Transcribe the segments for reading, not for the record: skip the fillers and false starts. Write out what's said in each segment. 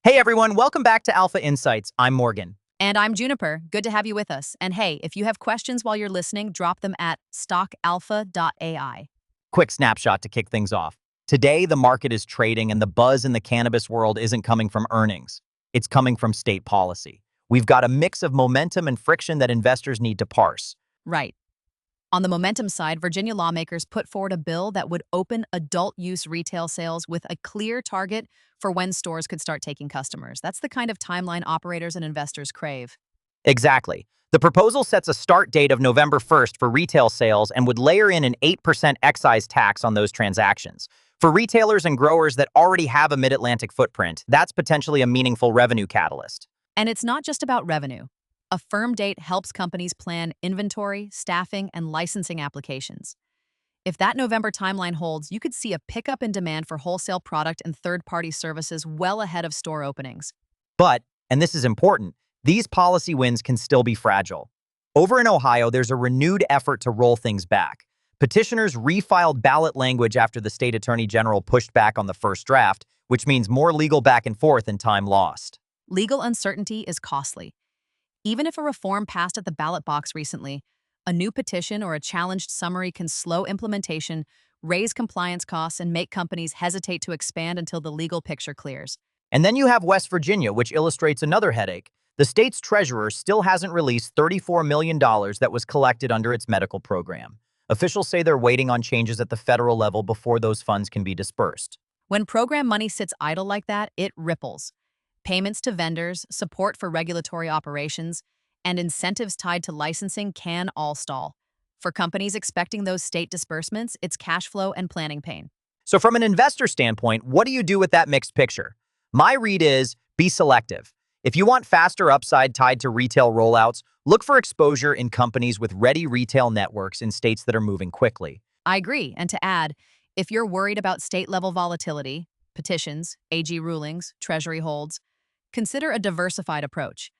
Hey everyone, welcome back to Alpha Insights. I'm Morgan. And I'm Juniper. Good to have you with us. And hey, if you have questions while you're listening, drop them at stockalpha.ai. Quick snapshot to kick things off. Today, the market is trading and the buzz in the cannabis world isn't coming from earnings. It's coming from state policy. We've got a mix of momentum and friction that investors need to parse. Right. On the momentum side, Virginia lawmakers put forward a bill that would open adult use retail sales with a clear target for when stores could start taking customers. That's the kind of timeline operators and investors crave. Exactly. The proposal sets a start date of November 1st for retail sales and would layer in an 8% excise tax on those transactions. For retailers and growers that already have a mid-Atlantic footprint, that's potentially a meaningful revenue catalyst. And it's not just about revenue. A firm date helps companies plan inventory, staffing, and licensing applications. If that November timeline holds, you could see a pickup in demand for wholesale product and third-party services well ahead of store openings. But, and this is important, these policy wins can still be fragile. Over in Ohio, there's a renewed effort to roll things back. Petitioners refiled ballot language after the state attorney general pushed back on the first draft, which means more legal back and forth and time lost. Legal uncertainty is costly. Even if a reform passed at the ballot box recently, a new petition or a challenged summary can slow implementation, raise compliance costs, and make companies hesitate to expand until the legal picture clears. And then you have West Virginia, which illustrates another headache. The state's treasurer still hasn't released $34 million that was collected under its medical program. Officials say they're waiting on changes at the federal level before those funds can be dispersed. When program money sits idle like that, it ripples. Payments to vendors, support for regulatory operations, and incentives tied to licensing can all stall. For companies expecting those state disbursements, it's cash flow and planning pain. So from an investor standpoint, what do you do with that mixed picture? My read is be selective. If you want faster upside tied to retail rollouts, look for exposure in companies with ready retail networks in states that are moving quickly. I agree. And to add, if you're worried about state-level volatility, petitions, AG rulings, Treasury holds, consider a diversified approach.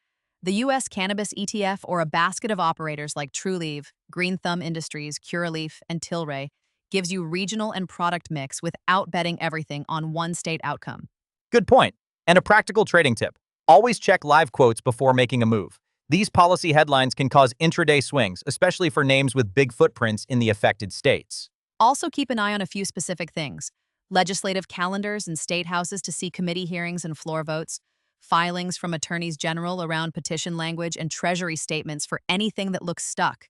The U.S. Cannabis ETF or a basket of operators like Trulieve, Green Thumb Industries, Curaleaf, and Tilray gives you regional and product mix without betting everything on one state outcome. Good point. And a practical trading tip. Always check live quotes before making a move. These policy headlines can cause intraday swings, especially for names with big footprints in the affected states. Also keep an eye on a few specific things: legislative calendars and state houses to see committee hearings and floor votes, filings from attorneys general around petition language, and Treasury statements for anything that looks stuck,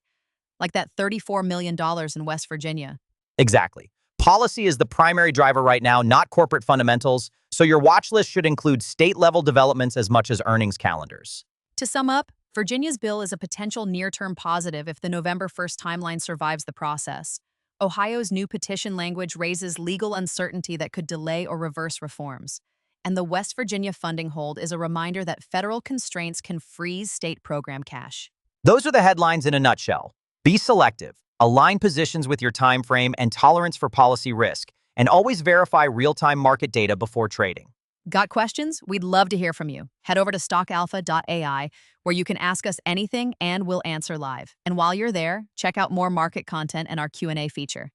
like that $34 million in West Virginia. Exactly. Policy is the primary driver right now, not corporate fundamentals, so your watch list should include state-level developments as much as earnings calendars. To sum up, Virginia's bill is a potential near-term positive if the November 1st timeline survives the process. Ohio's new petition language raises legal uncertainty that could delay or reverse reforms. And the West Virginia funding hold is a reminder that federal constraints can freeze state program cash. Those are the headlines in a nutshell. Be selective, align positions with your time frame and tolerance for policy risk, and always verify real-time market data before trading. Got questions? We'd love to hear from you. Head over to stockalpha.ai, where you can ask us anything and we'll answer live. And while you're there, check out more market content and our Q&A feature.